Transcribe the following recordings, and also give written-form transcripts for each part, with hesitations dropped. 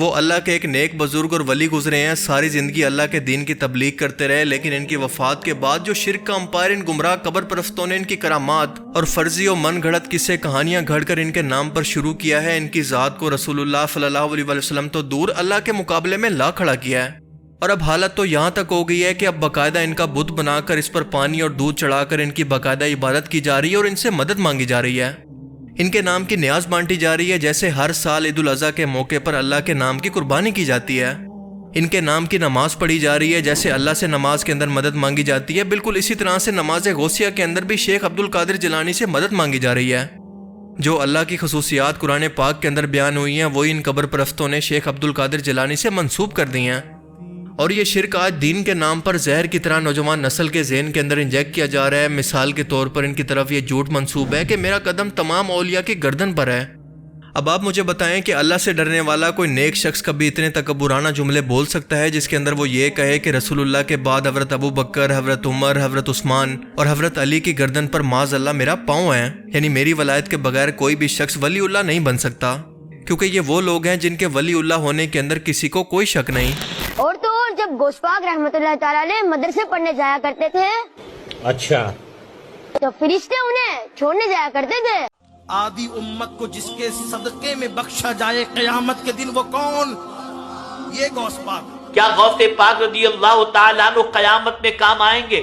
وہ اللہ کے ایک نیک بزرگ اور ولی گزرے ہیں، ساری زندگی اللہ کے دین کی تبلیغ کرتے رہے، لیکن ان کی وفات کے بعد جو شرک کا امپائر ان گمراہ قبر پرستوں نے ان کی کرامات اور فرضی و من گھڑت قصے کہانیاں گھڑ کر ان کے نام پر شروع کیا ہے، ان کی ذات کو رسول اللہ صلی اللہ علیہ وسلم تو دور اللہ کے مقابلے میں لا کھڑا کیا ہے۔ اور اب حالت تو یہاں تک ہو گئی ہے کہ اب باقاعدہ ان کا بت بنا کر اس پر پانی اور دودھ چڑھا کر ان کی باقاعدہ عبادت کی جا رہی ہے اور ان سے مدد مانگی جا رہی ہے، ان کے نام کی نیاز بانٹی جا رہی ہے، جیسے ہر سال عید الاضحیٰ کے موقع پر اللہ کے نام کی قربانی کی جاتی ہے، ان کے نام کی نماز پڑھی جا رہی ہے، جیسے اللہ سے نماز کے اندر مدد مانگی جاتی ہے، بالکل اسی طرح سے نماز غوثیہ کے اندر بھی شیخ عبد القادر جیلانی سے مدد مانگی جا رہی ہے۔ جو اللہ کی خصوصیات قرآن پاک کے اندر بیان ہوئی ہیں وہی ان قبر پرستوں نے شیخ عبد القادر جیلانی سے منسوب کر دی ہیں، اور یہ شرک آج دین کے نام پر زہر کی طرح نوجوان نسل کے ذہن کے اندر انجیکٹ کیا جا رہا ہے۔ مثال کے طور پر ان کی طرف یہ جھوٹ منسوب ہے کہ میرا قدم تمام اولیاء کی گردن پر ہے۔ اب آپ مجھے بتائیں کہ اللہ سے ڈرنے والا کوئی نیک شخص کبھی اتنے تکبرانہ جملے بول سکتا ہے جس کے اندر وہ یہ کہے کہ رسول اللہ کے بعد حضرت ابو بکر، حضرت عمر، حضرت عثمان اور حضرت علی کی گردن پر معاذ اللہ میرا پاؤں ہے، یعنی میری ولایت کے بغیر کوئی بھی شخص ولی اللہ نہیں بن سکتا، کیونکہ یہ وہ لوگ ہیں جن کے ولی اللہ ہونے کے اندر کسی کو کوئی شک نہیں۔ اور تو اور جب غوث پاک رحمۃ اللہ تعالیٰ علیہ مدرسے پڑھنے جایا کرتے تھے، اچھا، تو فرشتے انہیں چھوڑنے جایا کرتے تھے۔ آدھی امت کو جس کے صدقے میں بخشا جائے قیامت کے دن، وہ کون؟ یہ غوث پاک۔ کیا غوث پاک رضی اللہ تعالیٰ عنہ قیامت میں کام آئیں گے؟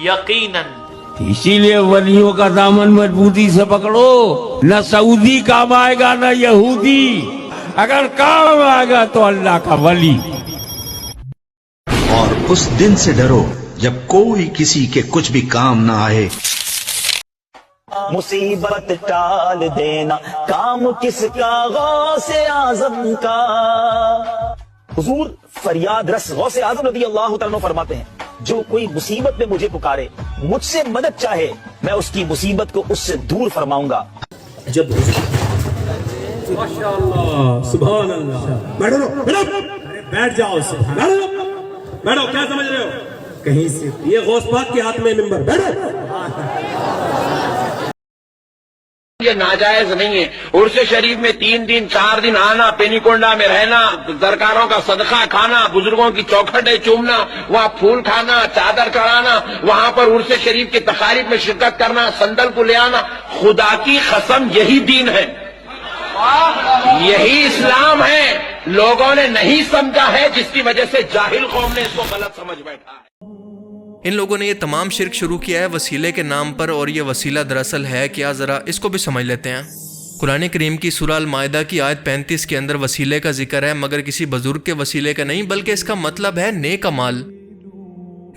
یقیناً۔ اسی لیے ولیوں کا دامن مضبوطی سے پکڑو، نہ سعودی کام آئے گا نہ یہودی، اگر کام آئے گا تو اللہ کا ولی۔ اور اس دن سے ڈرو جب کوئی کسی کے کچھ بھی کام نہ آئے۔ مصیبت ٹال دینا کام کس کا غوث اعظم کا۔ حضور فریاد رس غوث اعظم رضی اللہ تعالیٰ عنہ فرماتے ہیں جو کوئی مصیبت میں مجھے پکارے، مجھ سے مدد چاہے، میں اس کی مصیبت کو اس سے دور فرماؤں گا۔ جب ماشاءاللہ سبحان اللہ، بیٹھ جاؤ، بیٹھو، کیا سمجھ رہے ہو؟ کہیں سے یہ غوث پاک کے ہاتھ میں ممبر، بیٹھو۔ یہ ناجائز نہیں ہے۔ عرس شریف میں 3 دن 4 دن آنا، پینیکونڈا میں رہنا، درکاروں کا صدقہ کھانا، بزرگوں کی چوکھٹیں چومنا، وہاں پھول کھانا، چادر چڑھانا، وہاں پر عرس شریف کی تقاریب میں شرکت کرنا، سندل کو لے آنا، خدا کی قسم یہی دین ہے، یہی اسلام ہے۔ لوگوں نے نہیں سمجھا ہے، جس کی وجہ سے جاہل قوم نے اس کو غلط سمجھ بیٹھا ہے۔ ان لوگوں نے یہ تمام شرک شروع کیا ہے وسیلے کے نام پر، اور یہ وسیلہ دراصل ہے کیا، ذرا اس کو بھی سمجھ لیتے ہیں۔ قرآن کریم کی سورہ المائدہ کی آیت 35 کے اندر وسیلے کا ذکر ہے، مگر کسی بزرگ کے وسیلے کا نہیں، بلکہ اس کا مطلب ہے نیک اعمال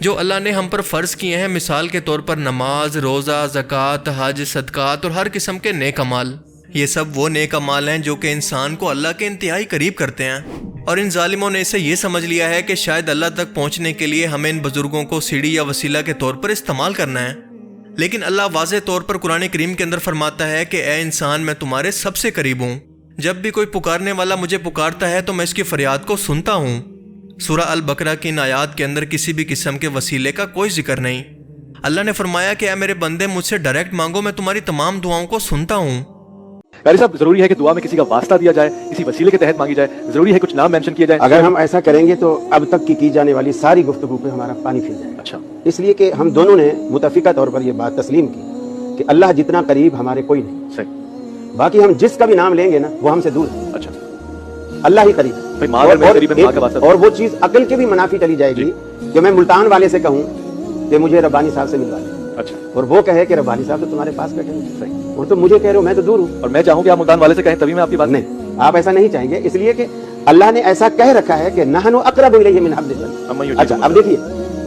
جو اللہ نے ہم پر فرض کیے ہیں، مثال کے طور پر نماز، روزہ، زکوٰۃ، حج، صدقات اور ہر قسم کے نیک اعمال۔ یہ سب وہ نیک اعمال ہیں جو کہ انسان کو اللہ کے انتہائی قریب کرتے ہیں، اور ان ظالموں نے اسے یہ سمجھ لیا ہے کہ شاید اللہ تک پہنچنے کے لیے ہمیں ان بزرگوں کو سیڑھی یا وسیلہ کے طور پر استعمال کرنا ہے۔ لیکن اللہ واضح طور پر قرآن کریم کے اندر فرماتا ہے کہ اے انسان، میں تمہارے سب سے قریب ہوں، جب بھی کوئی پکارنے والا مجھے پکارتا ہے تو میں اس کی فریاد کو سنتا ہوں۔ سورہ البقرہ کی ان آیات کے اندر کسی بھی قسم کے وسیلے کا کوئی ذکر نہیں۔ اللہ نے فرمایا کہ اے میرے بندے، مجھ سے ڈائریکٹ مانگو، میں تمہاری تمام دعاؤں کو سنتا ہوں۔ قاری صاحب، ضروری ہے کہ دعا میں کسی کا واسطہ دیا جائے، کسی وسیلے کے تحت مانگی جائے، ضروری ہے کچھ نام مینشن کیے جائیں؟ اگر ہم ایسا کریں گے تو اب تک کی جانے والی ساری گفتگو پہ ہمارا پانی پھر جائے گا۔ اچھا، اس لیے کہ ہم دونوں نے متفقہ طور پر یہ بات تسلیم کی کہ اللہ جتنا قریب ہمارے کوئی نہیں، صحیح، باقی ہم جس کا بھی نام لیں گے نا وہ ہم سے دور ہے۔ اچھا، اللہ ہی قریب ہے، اور وہ چیز عقل کے بھی منافی چلی جائے گی کہ میں ملتان والے سے کہوں کہ مجھے ربانی صاحب سے ملوا دیں، اچھا، اور وہ کہے کہ ربانی صاحب تو تمہارے پاس بیٹھے ہیں، صحیح، اور تم مجھے کہہ رہے ہو میں تو دور ہوں، اور میں چاہوں کہ آپ ملتان والے سے کہیں تبھی میں آپ کی بات نہیں، آپ ایسا نہیں چاہیں گے، اس لیے کہ اللہ نے ایسا کہہ رکھا ہے کہ نحن اقرب الیہ من حبل الورید۔ اچھا، اب دیکھیے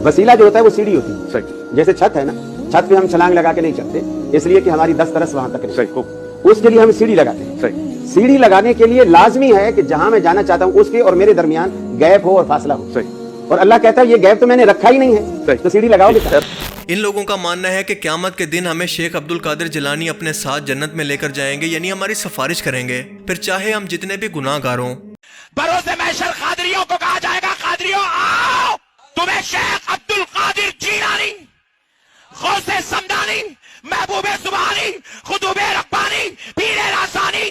وسیلہ جو ہوتا ہے وہ سیڑھی ہوتی ہے، صحیح، جیسے چھت ہے نا، چھت پہ ہم چھلانگ لگا کے نہیں چڑھتے، اس لیے کہ ہماری دسترس وہاں تک ہے، صحیح، اس کے لیے ہم سیڑھی لگاتے ہیں۔ صحیح، سیڑھی لگانے کے لیے لازمی ہے کہ جہاں میں جانا چاہتا ہوں اس کے اور میرے درمیان گیپ ہو اور فاصلہ ہو، صحیح، اور اللہ کہتا ہے یہ گیپ تو میں نے رکھا ہی نہیں ہے، تو سیڑھی لگاؤ گے۔ ان لوگوں کا ماننا ہے کہ قیامت کے دن ہمیں شیخ عبد القادر جیلانی اپنے ساتھ جنت میں لے کر جائیں گے، یعنی ہماری سفارش کریں گے، پھر چاہے ہم جتنے بھی گناہ گار ہوں۔ بروز محشر قادریوں کو کہا جائے گا، قادریوں آؤ، تمہیں شیخ عبد القادر جیلانی، غوث سمدانی، محبوب سبحانی، قطب ربانی، پیر راسانی،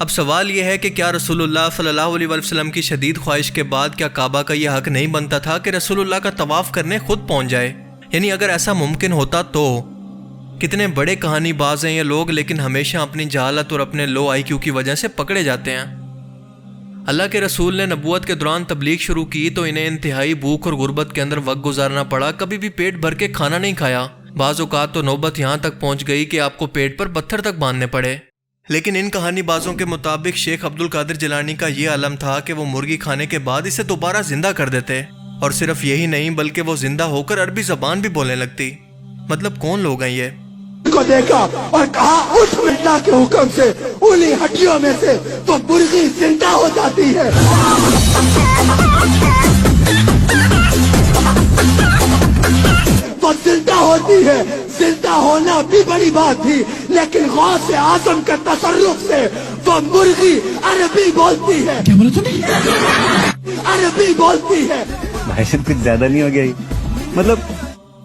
اب سوال یہ ہے کہ کیا رسول اللہ صلی اللہ علیہ وسلم کی شدید خواہش کے بعد کیا کعبہ کا یہ حق نہیں بنتا تھا کہ رسول اللہ کا طواف کرنے خود پہنچ جائے؟ یعنی اگر ایسا ممکن ہوتا تو کتنے بڑے کہانی باز ہیں یہ لوگ، لیکن ہمیشہ اپنی جہالت اور اپنے لو آئی کیو کی وجہ سے پکڑے جاتے ہیں۔ اللہ کے رسول نے نبوت کے دوران تبلیغ شروع کی تو انہیں انتہائی بھوک اور غربت کے اندر وقت گزارنا پڑا، کبھی بھی پیٹ بھر کے کھانا نہیں کھایا۔ بعض اوقات تو نوبت یہاں تک پہنچ گئی کہ آپ کو پیٹ پر پتھر تک باندھنے پڑے۔ لیکن ان کہانی بازوں کے مطابق شیخ عبد القادر جیلانی کا یہ علم تھا کہ وہ مرغی کھانے کے بعد اسے دوبارہ زندہ کر دیتے، اور صرف یہی نہیں بلکہ وہ زندہ ہو کر عربی زبان بھی بولنے لگتی۔ مطلب کون لوگ ہیں یہ؟ کو دیکھا اور کہا اٹھ اللہ کے حکم سے انہی ہڈیوں میں سے تو مرغی زندہ ہو جاتی ہے۔ تو زندہ ہوتی ہے، زندہ ہونا بھی بڑی بات تھی، لیکن غوث اعظم کے تصرف سے وہ مرغی عربی بولتی ہے۔ کیا بولا تم نے؟ عربی بولتی ہے۔ بحثیت کچھ زیادہ نہیں ہو گیا؟ مطلب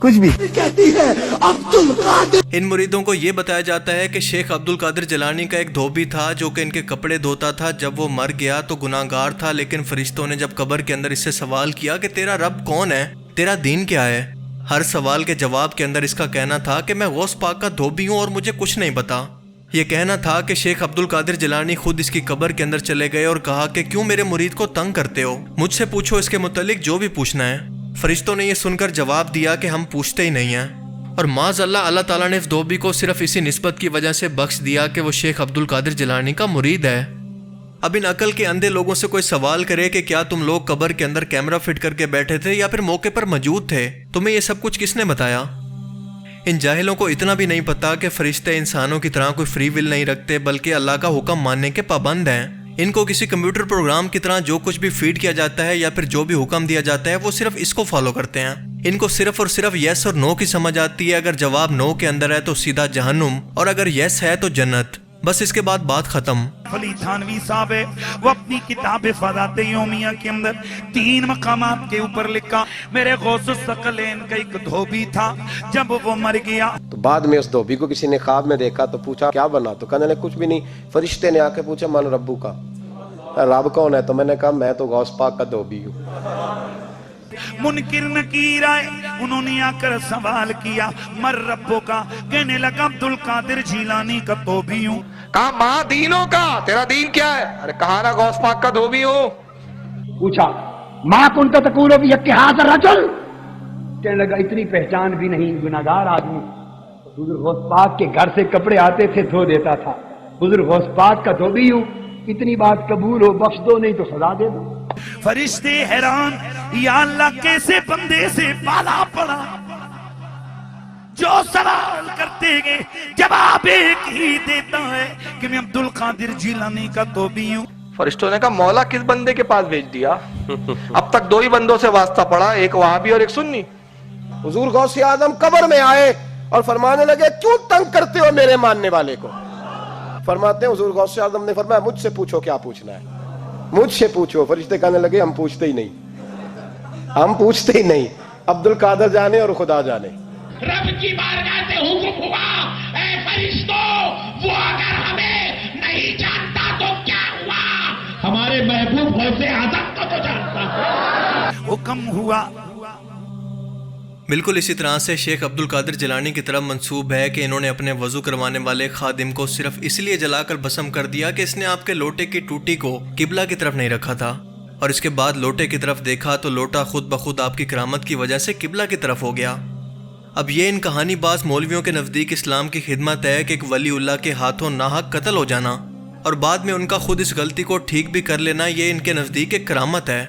کچھ بھی کہتی ہے عبد القادر۔ ان مریدوں کو یہ بتایا جاتا ہے کہ شیخ عبد القادر جیلانی کا ایک دھوبی تھا جو کہ ان کے کپڑے دھوتا تھا۔ جب وہ مر گیا تو گناہگار تھا، لیکن فرشتوں نے جب قبر کے اندر اس سے سوال کیا کہ تیرا رب کون ہے، تیرا دین کیا ہے، ہر سوال کے جواب کے اندر اس کا کہنا تھا کہ میں غوث پاک کا دھوبی ہوں اور مجھے کچھ نہیں پتا۔ یہ کہنا تھا کہ شیخ عبد القادر جیلانی خود اس کی قبر کے اندر چلے گئے اور کہا کہ کیوں میرے مرید کو تنگ کرتے ہو، مجھ سے پوچھو اس کے متعلق جو بھی پوچھنا ہے۔ فرشتوں نے یہ سن کر جواب دیا کہ ہم پوچھتے ہی نہیں ہیں، اور معاذ اللہ تعالیٰ نے اس دھوبی کو صرف اسی نسبت کی وجہ سے بخش دیا کہ وہ شیخ عبد القادر جیلانی کا مرید ہے۔ اب ان عقل کے اندھے لوگوں سے کوئی سوال کرے کہ کیا تم لوگ قبر کے اندر کیمرہ فٹ کر کے بیٹھے تھے یا پھر موقع پر موجود تھے، تمہیں یہ سب کچھ کس نے بتایا؟ ان جاہلوں کو اتنا بھی نہیں پتا کہ فرشتے انسانوں کی طرح کوئی فری ول نہیں رکھتے، بلکہ اللہ کا حکم ماننے کے پابند ہیں۔ ان کو کسی کمپیوٹر پروگرام کی طرح جو کچھ بھی فیڈ کیا جاتا ہے یا پھر جو بھی حکم دیا جاتا ہے وہ صرف اس کو فالو کرتے ہیں۔ ان کو صرف اور صرف یس اور نو کی سمجھ آتی ہے، اگر جواب نو کے اندر ہے تو سیدھا جہنم، اور اگر یس ہے تو جنت، بس اس کے بعد بات ختم۔ فلی تھانوی صاحب ہے، وہ اپنی کتاب فضائل یومیہ کے اندر 3 مقامات کے اوپر لکھا میرے غوث الثقلین کا ایک دھوبی تھا، جب وہ مر گیا تو بعد میں اس دھوبی کو کسی نے خواب میں دیکھا تو پوچھا کیا بنا، تو کہنے لگا کچھ بھی نہیں۔ فرشتے نے آ کے پوچھا من ربو کا، رب کون ہے؟ تو میں نے کہا میں تو غوث پاک کا دھوبی ہوں۔ منکر نکیر آئے، انہوں نے آ کر سوال کیا مر ربو کا، کہنے لگا عبد القادر جیلانی کا دھوبی ہوں۔ کہا ماں دینوں کا، تیرا دین کیا ہے؟ ارے کہا نا غوث پاک کا دھوبی ہوں۔ پوچھا ماں کن تو تقول بھی اتحاد الرجل، کہنے لگا اتنی پہچان بھی نہیں، گناہگار آدمی۔ حضور غوث پاک کے گھر سے کپڑے آتے تھے دھو دیتا تھا، حضور غوث پاک کا دھوبی ہوں، اتنی بات قبول ہو، بخش دو نہیں تو سزا دے دو۔ فرشتے حیران، یا اللہ کیسے بندے سے بالا پڑا، جو سوال کرتے گئے جواب ایک ہی دیتا ہے کہ میں عبد القادر جیلانی کا دھوبی ہوں۔ فرشتوں نے کہا مولا کس بندے کے پاس بھیج دیا؟ اب تک 2 ہی بندوں سے واسطہ پڑا، ایک وہابی اور ایک سنی۔ حضور غوث اعظم قبر میں آئے اور فرمانے لگے کیوں تنگ کرتے ہو میرے ماننے والے کو؟ فرماتے ہیں حضور غوث اعظم نے فرمایا مجھ سے پوچھو کیا پوچھنا ہے، مجھ سے پوچھو۔ فرشتے کہنے لگے ہم پوچھتے ہی نہیں، ہم پوچھتے ہی نہیں، عبد القادر جانے اور خدا جانے۔ رب کی بارگاہ سے حکم ہوا اے فرشتوں، وہ اگر ہمیں نہیں جانتا تو کیا ہوا، ہمارے محبوب غوث اعظم کو تو جانتا ہے۔ حکم ہوا۔ بالکل اسی طرح سے شیخ عبد القادر جیلانی کی طرف منسوب ہے کہ انہوں نے اپنے وضو کروانے والے خادم کو صرف اس لیے جلا کر بھسم کر دیا کہ اس نے آپ کے لوٹے کی ٹوٹی کو قبلہ کی طرف نہیں رکھا تھا، اور اس کے بعد لوٹے کی طرف دیکھا تو لوٹا خود بخود آپ کی کرامت کی وجہ سے قبلہ کی طرف ہو گیا۔ اب یہ ان کہانی باز مولویوں کے نزدیک اسلام کی خدمت ہے کہ ایک ولی اللہ کے ہاتھوں ناحق قتل ہو جانا اور بعد میں ان کا خود اس غلطی کو ٹھیک بھی کر لینا، یہ ان کے نزدیک ایک کرامت ہے۔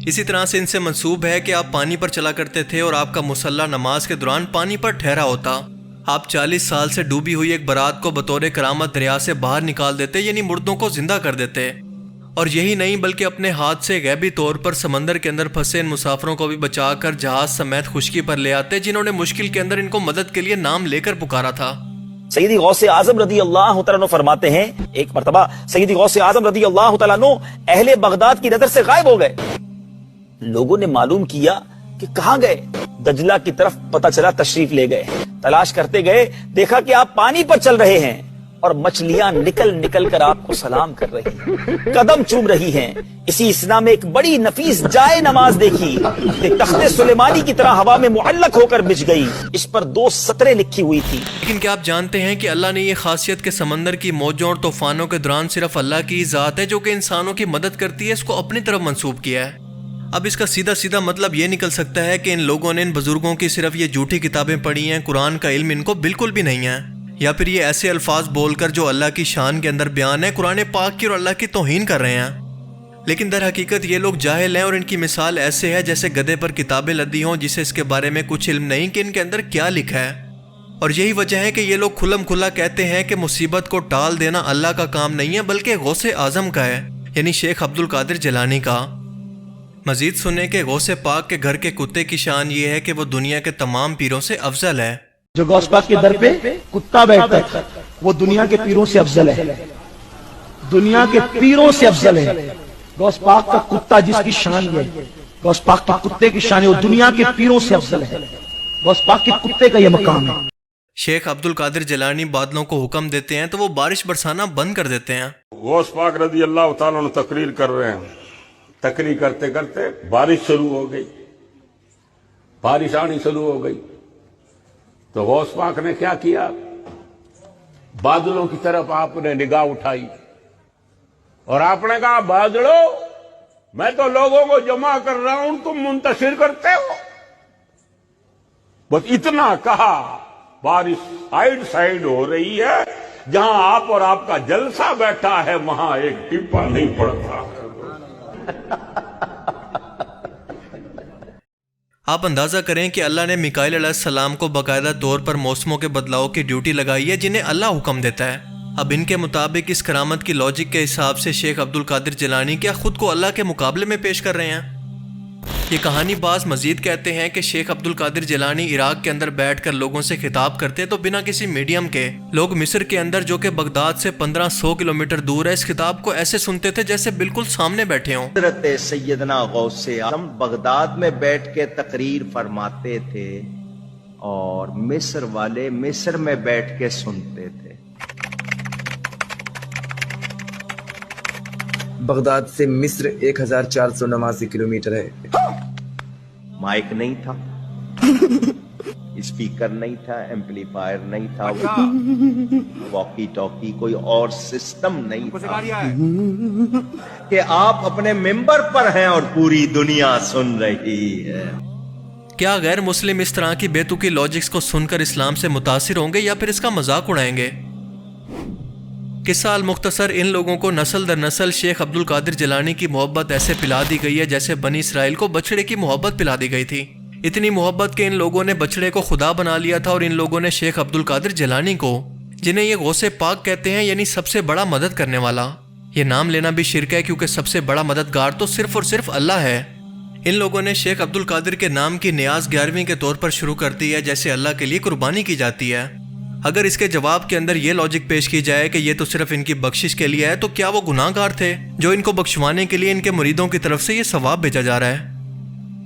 اسی طرح سے ان سے منسوب ہے کہ آپ پانی پر چلا کرتے تھے اور آپ کا مصلی نماز کے دوران پانی پر ٹھہرا ہوتا۔ آپ 40 سال سے ڈوبی ہوئی ایک برات کو بطور کرامت دریا سے باہر نکال دیتے، یعنی مردوں کو زندہ کر دیتے، اور یہی نہیں بلکہ اپنے ہاتھ سے غیبی طور پر سمندر کے اندر پھنسے ان مسافروں کو بھی بچا کر جہاز سمیت خشکی پر لے آتے جنہوں نے مشکل کے اندر ان کو مدد کے لیے نام لے کر پکارا تھا۔ سیدی غوث اعظم رضی اللہ تعالیٰ عنہ فرماتے ہیں ایک مرتبہ سیدی غوث اعظم رضی اللہ تعالیٰ عنہ اہل بغداد کی نظر سے غائب ہو گئے۔ لوگوں نے معلوم کیا کہ کہاں گئے، دجلہ کی طرف پتہ چلا تشریف لے گئے، تلاش کرتے گئے، دیکھا کہ آپ پانی پر چل رہے ہیں اور مچھلیاں نکل نکل کر آپ کو سلام کر رہی ہیں، قدم چوم رہی ہیں۔ اسی اسنا میں ایک بڑی نفیس جائے نماز دیکھی کہ تخت سلیمانی کی طرح ہوا میں معلق ہو کر بچھ گئی، اس پر 2 سطریں لکھی ہوئی تھی۔ لیکن کیا آپ جانتے ہیں کہ اللہ نے یہ خاصیت کہ سمندر کی موجوں اور طوفانوں کے دوران صرف اللہ کی ذات ہے جو کہ انسانوں کی مدد کرتی ہے، اس کو اپنی طرف منسوب کیا ہے۔ اب اس کا سیدھا مطلب یہ نکل سکتا ہے کہ ان لوگوں نے ان بزرگوں کی صرف یہ جھوٹی کتابیں پڑھی ہیں، قرآن کا علم ان کو بالکل بھی نہیں ہے، یا پھر یہ ایسے الفاظ بول کر جو اللہ کی شان کے اندر بیان ہے قرآن پاک کی اور اللہ کی توہین کر رہے ہیں۔ لیکن در حقیقت یہ لوگ جاہل ہیں اور ان کی مثال ایسے ہے جیسے گدھے پر کتابیں لدی ہوں جسے اس کے بارے میں کچھ علم نہیں کہ ان کے اندر کیا لکھا ہے۔ اور یہی وجہ ہے کہ یہ لوگ کھلم کھلا کہتے ہیں کہ مصیبت کو ٹال دینا اللہ کا کام نہیں ہے بلکہ غوث اعظم کا ہے، یعنی شیخ عبد القادر جیلانی کا۔ مزید سنیں کہ غوث پاک کے گھر کے کتے کی شان یہ ہے کہ وہ دنیا کے تمام پیروں سے افضل ہے۔ جو غوث پاک کے در پہ کتا بیٹھتا ہے وہ دنیا کے پیروں سے افضل ہے، دنیا کے پیروں سے افضل ہے۔ غوث پاک کا کتا جس کی شان ہے، غوث پاک کے کتے کی شان ہے، وہ دنیا کے پیروں سے افضل ہے۔ غوث پاک کے کتے کا یہ مقام ہے۔ شیخ عبد القادر جیلانی بادلوں کو حکم دیتے ہیں تو وہ بارش برسانا بند کر دیتے ہیں۔ غوث پاک رضی اللہ تعالیٰ عنہ تقریر کر رہے ہیں، تقریر کرتے کرتے بارش شروع ہو گئی، بارش آنی شروع ہو گئی تو غوث پاک نے کیا کیا، بادلوں کی طرف آپ نے نگاہ اٹھائی اور آپ نے کہا بادلوں میں تو لوگوں کو جمع کر رہا ہوں، تم منتشر کرتے ہو۔ بس اتنا کہا، بارش سائڈ ہو رہی ہے، جہاں آپ اور آپ کا جلسہ بیٹھا ہے وہاں ایک ٹپا نہیں پڑتا۔ آپ اندازہ کریں کہ اللہ نے میکائیل علیہ السلام کو باقاعدہ طور پر موسموں کے بدلاؤ کی ڈیوٹی لگائی ہے جنہیں اللہ حکم دیتا ہے۔ اب ان کے مطابق اس کرامت کی لاجک کے حساب سے شیخ عبد القادر جیلانی کیا خود کو اللہ کے مقابلے میں پیش کر رہے ہیں؟ یہ کہانی باز مزید کہتے ہیں کہ شیخ عبد القادر جیلانی عراق کے اندر بیٹھ کر لوگوں سے خطاب کرتے تو بنا کسی میڈیم کے لوگ مصر کے اندر جو کہ بغداد سے 1500 کلومیٹر دور ہے اس خطاب کو ایسے سنتے تھے جیسے بالکل سامنے بیٹھے ہوں۔ حضرت سیدنا غوث اعظم بغداد میں بیٹھ کے تقریر فرماتے تھے اور مصر والے مصر میں بیٹھ کے سنتے تھے۔ بغداد سے مصر 1489 کلومیٹر ہے۔ مائک نہیں تھا، اسپیکر نہیں تھا، ایمپلیفائر نہیں تھا، واکی ٹاکی کوئی اور سسٹم نہیں تھا کہ آپ اپنے ممبر پر ہیں اور پوری دنیا سن رہی ہے۔ کیا غیر مسلم اس طرح کی بے تکی لاجکس کو سن کر اسلام سے متاثر ہوں گے یا پھر اس کا مذاق اڑائیں گے؟ قصہ المختصر ان لوگوں کو نسل در نسل شیخ عبد القادر جیلانی کی محبت ایسے پلا دی گئی ہے جیسے بنی اسرائیل کو بچڑے کی محبت پلا دی گئی تھی۔ اتنی محبت کہ ان لوگوں نے بچڑے کو خدا بنا لیا تھا اور ان لوگوں نے شیخ عبد القادر جیلانی کو، جنہیں یہ غوث پاک کہتے ہیں یعنی سب سے بڑا مدد کرنے والا، یہ نام لینا بھی شرک ہے کیونکہ سب سے بڑا مددگار تو صرف اور صرف اللہ ہے۔ ان لوگوں نے شیخ عبد القادر کے نام کی نیاز 11ویں کے طور پر شروع کر دی ہے جیسے اللہ کے لیے قربانی کی جاتی ہے۔ اگر اس کے جواب کے اندر یہ لاجک پیش کی جائے کہ یہ تو صرف ان کی بخشش کے لیے ہے تو کیا وہ گناہ گار تھے جو ان کو بخشوانے کے لیے ان کے مریدوں کی طرف سے یہ ثواب بھیجا جا رہا ہے؟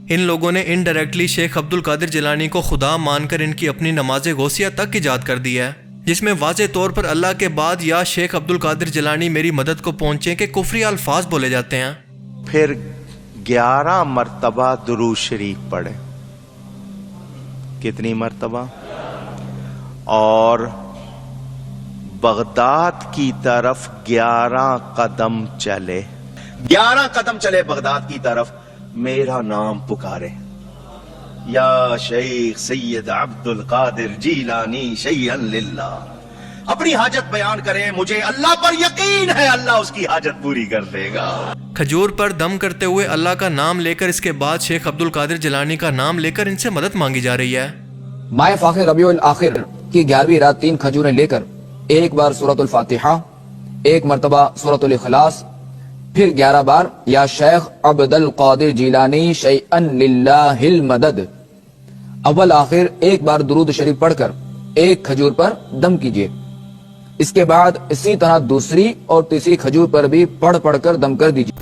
ان لوگوں نے انڈائریکٹلی شیخ عبد القادر جیلانی کو خدا مان کر ان کی اپنی نماز غوثیہ تک ایجاد کر دی ہے، جس میں واضح طور پر اللہ کے بعد یا شیخ عبد القادر جیلانی میری مدد کو پہنچے کے کفری الفاظ بولے جاتے ہیں۔ پھر 11 مرتبہ درود شریف پڑھے، کتنی مرتبہ؟ اور بغداد کی طرف 11 قدم چلے، 11 قدم چلے بغداد کی طرف، میرا نام پکارے، یا شیخ سید عبد القادر جیلانی شیئا للہ، اپنی حاجت بیان کریں، مجھے اللہ پر یقین ہے اللہ اس کی حاجت پوری کر دے گا۔ کھجور پر دم کرتے ہوئے اللہ کا نام لے کر اس کے بعد شیخ عبد القادر جیلانی کا نام لے کر ان سے مدد مانگی جا رہی ہے۔ ماہ فاخر ربیع الاخر کی 11ویں رات 3 کھجوریں لے کر ایک بار سورۃ الفاتحہ، ایک مرتبہ سورۃ الاخلاص، پھر 11 بار یا شیخ عبد القادر جیلانی شیئا للہ المدد، اول آخر ایک بار درود شریف پڑھ کر ایک کھجور پر دم کیجیے۔ اس کے بعد اسی طرح دوسری اور تیسری کھجور پر بھی پڑھ کر دم کر دیجیے۔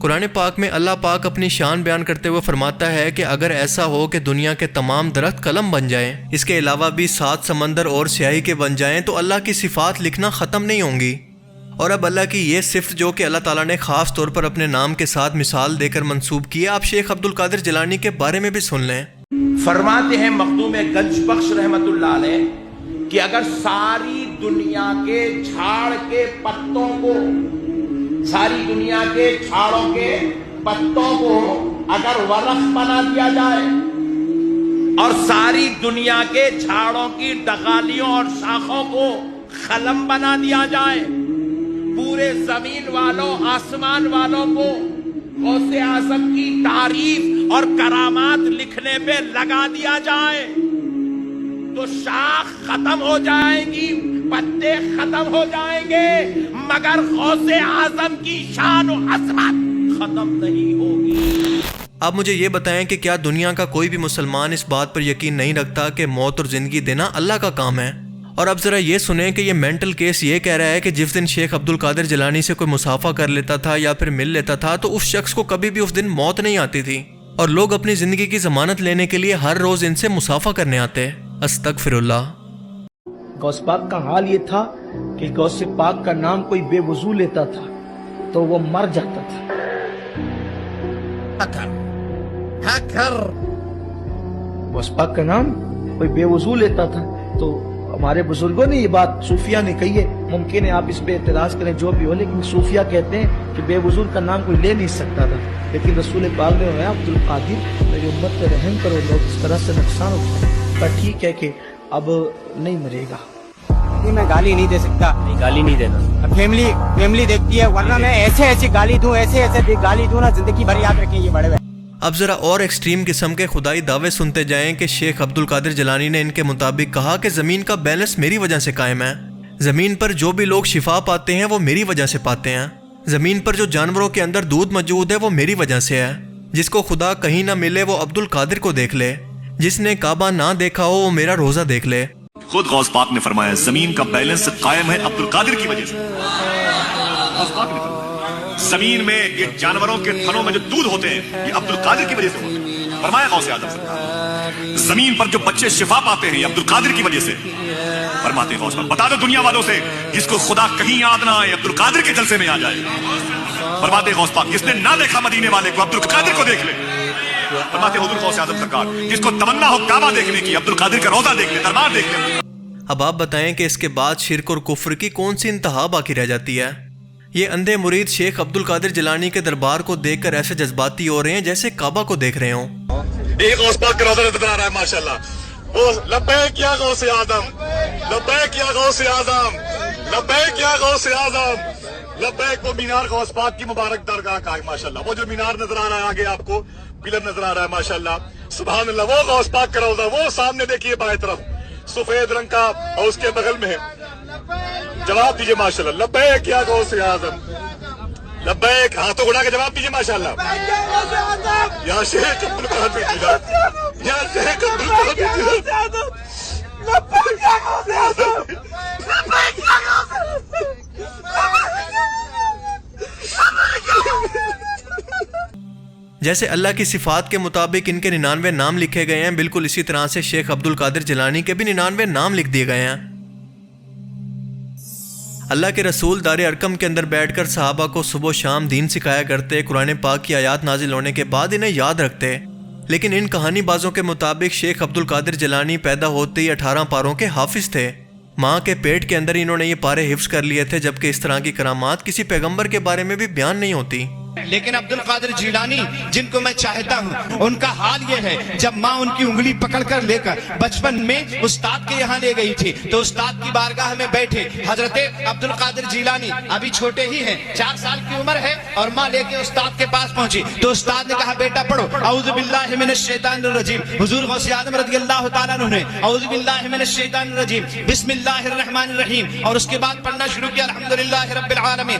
قرآن پاک میں اللہ پاک اپنی شان بیان کرتے ہوئے فرماتا ہے کہ اگر ایسا ہو کہ دنیا کے تمام درخت قلم بن جائیں، اس کے علاوہ بھی 7 سمندر اور سیاہی کے بن جائیں، تو اللہ کی صفات لکھنا ختم نہیں ہوں گی۔ اور اب اللہ کی یہ صفت جو کہ اللہ تعالیٰ نے خاص طور پر اپنے نام کے ساتھ مثال دے کر منسوب کی ہے، آپ شیخ عبد القادر جیلانی کے بارے میں بھی سن لیں۔ فرماتے ہیں مخدوم گنج بخش رحمت اللہ علیہ کہ اگر ساری دنیا کے جھاڑ کے پتوں کو، ساری دنیا کے جھاڑوں کے پتوں کو اگر ورق بنا دیا جائے اور ساری دنیا کے جھاڑوں کی ڈغالیوں اور شاخوں کو قلم بنا دیا جائے، پورے زمین والوں آسمان والوں کو غوث اعظم کی تعریف اور کرامات لکھنے پہ لگا دیا جائے، تو شاخ ختم ہو جائیں گی، پتے ختم ہو جائیں گے، مگر غوث اعظم کی شان و عظمت ختم نہیں ہوگی۔ اب مجھے یہ بتائیں کہ کیا دنیا کا کوئی بھی مسلمان اس بات پر یقین نہیں رکھتا کہ موت اور زندگی دینا اللہ کا کام ہے؟ اور اب ذرا یہ سنیں کہ یہ مینٹل کیس یہ کہہ رہا ہے کہ جس دن شیخ عبد القادر جیلانی سے کوئی مصافحہ کر لیتا تھا یا پھر مل لیتا تھا تو اس شخص کو کبھی بھی اس دن موت نہیں آتی تھی، اور لوگ اپنی زندگی کی ضمانت لینے کے لیے ہر روز ان سے مصافحہ کرنے آتے۔ استغفر اللہ۔ غوث پاک کا حال یہ تھا کہ غوث پاک کا نام کوئی بے وضو لیتا تھا تو وہ مر جاتا تھا۔ غوث پاک کا نام کوئی بے وضو لیتا تھا تو ہمارے بزرگوں نے یہ بات صوفیہ نے کہی ہے، ممکن ہے آپ اس پہ اعتراض کریں جو بھی ہو، لیکن صوفیہ کہتے ہیں کہ بے وضو کا نام کوئی لے نہیں سکتا تھا، لیکن رسول پاک نے فرمایا عبد القادر میری امت پہ رحم کرو، لوگ اس طرح سے نقصان اٹھائیں، پر ٹھیک ہے کہ اب نہیں مرے گا۔ میں گالی نہیں دے سکتا، گالی نہیں دینا، فیملی دیکھتی ہے، ورنہ میں ایسے گالی دوں، ایسے گالی دوں نا، زندگی بھر یاد رکھیں یہ بڑے ہوئے۔ اب ذرا اور ایکسٹریم قسم کے خدائی دعوے سنتے جائیں کہ شیخ عبد القادر جیلانی نے ان کے مطابق کہا کہ زمین کا بیلنس میری وجہ سے قائم ہے، زمین پر جو بھی لوگ شفا پاتے ہیں وہ میری وجہ سے پاتے ہیں، زمین پر جو جانوروں کے اندر دودھ موجود ہے وہ میری وجہ سے ہے، جس کو خدا کہیں نہ ملے وہ عبد القادر کو دیکھ لے، جس نے کعبہ نہ دیکھا ہو وہ میرا روزہ دیکھ لے۔ خود غوث پاک نے فرمایا زمین کا بیلنس قائم ہے عبد القادر کی وجہ سے۔ غوث پاک نے فرمایا زمین میں یہ جانوروں کے تھنوں میں جو دودھ ہوتے ہیں یہ عبد القادر کی وجہ سے ہوتے ہیں، فرمایا غوث اعظم سرکار۔ زمین پر جو بچے شفا پاتے ہیں یہ عبد القادر کی وجہ سے، فرماتے ہیں غوث پاک بتا دو دنیا والوں سے جس کو خدا کہیں یاد نہ آئے عبد القادر کے جلسے میں آ جائے، فرماتے ہیں غوث پاک جس نے نہ دیکھا مدینے والے کو عبد القادر کو دیکھ لے، فرماتے ہیں حضور غوث اعظم سرکار جس کو تمنا ہو کعبہ دیکھنے کی عبد القادر کا روزہ دیکھ لے، دربار دیکھ لے۔ اب آپ بتائیں کہ اس کے بعد شرک اور کفر کی کون سی انتہا باقی رہ جاتی ہے؟ یہ اندھے مرید شیخ عبد القادر جیلانی کے دربار کو دیکھ کر ایسے جذباتی ہو رہے ہیں جیسے کعبہ کو دیکھ رہے ہوں۔ ایک غوث پاک کا روزہ نظر آ رہا ہے ماشاءاللہ، وہ لبیک یا غوث اعظم، لبیک یا غوث اعظم، لبیک یا غوث اعظم، لبیک۔ وہ مینار غوث پاک کی مبارک درگاہ کا ہے ماشاءاللہ، وہ جو مینار نظر آ رہا ہے آگے آپ کو پلر نظر آ رہا ہے ماشاءاللہ، سبحان اللہ، وہ غوث پاک کا روزہ، وہ سامنے دیکھیے بائیں طرف سفید رنگ کا اور اس کے بغل میں ہے، جواب دیجئے ماشاءاللہ لبیک یا غوث اعظم، لبیک، ہاتھوں اڑا کے جواب دیجئے ماشاءاللہ۔ یا شیخ عبد القادر جیلانی، یا شیخ عبد القادر جیلانی، لبیک یا غوث اعظم، لبیک یا غوث اعظم۔ جیسے اللہ کی صفات کے مطابق ان کے 99 نام لکھے گئے ہیں، بالکل اسی طرح سے شیخ عبد القادر جیلانی کے بھی 99 نام لکھ دیے گئے ہیں۔ اللہ کے رسول دار ارقم کے اندر بیٹھ کر صحابہ کو صبح و شام دین سکھایا کرتے، قرآن پاک کی آیات نازل ہونے کے بعد انہیں یاد رکھتے، لیکن ان کہانی بازوں کے مطابق شیخ عبد القادر جیلانی پیدا ہوتے ہی 18 پاروں کے حافظ تھے، ماں کے پیٹ کے اندر انہوں نے یہ پارے حفظ کر لیے تھے، جبکہ اس طرح کی کرامات کسی پیغمبر کے بارے میں بھی بیان نہیں ہوتی۔ لیکن عبد القادر جیلانی جن کو میں چاہتا ہوں ان کا حال یہ ہے، جب ماں ان کی انگلی پکڑ کر لے کر بچپن میں استاد کے یہاں لے گئی تھی تو استاد کی بارگاہ میں بیٹھے حضرت عبد القادر جیلانی ابھی چھوٹے ہی ہیں، 4 سال کی عمر ہے، اور ماں لے کے استاد کے پاس پہنچی تو استاد نے کہا بیٹا پڑھو اعوذ باللہ من الشیطان الرجیم، حضور غوث اعظم رضی اللہ تعالیٰ عنہ نے اعوذ باللہ من الشیطان الرجیم بسم اللہ الرحمن الرحیم، اور اس کے بعد پڑھنا شروع کیا الحمدللہ رب العالمین،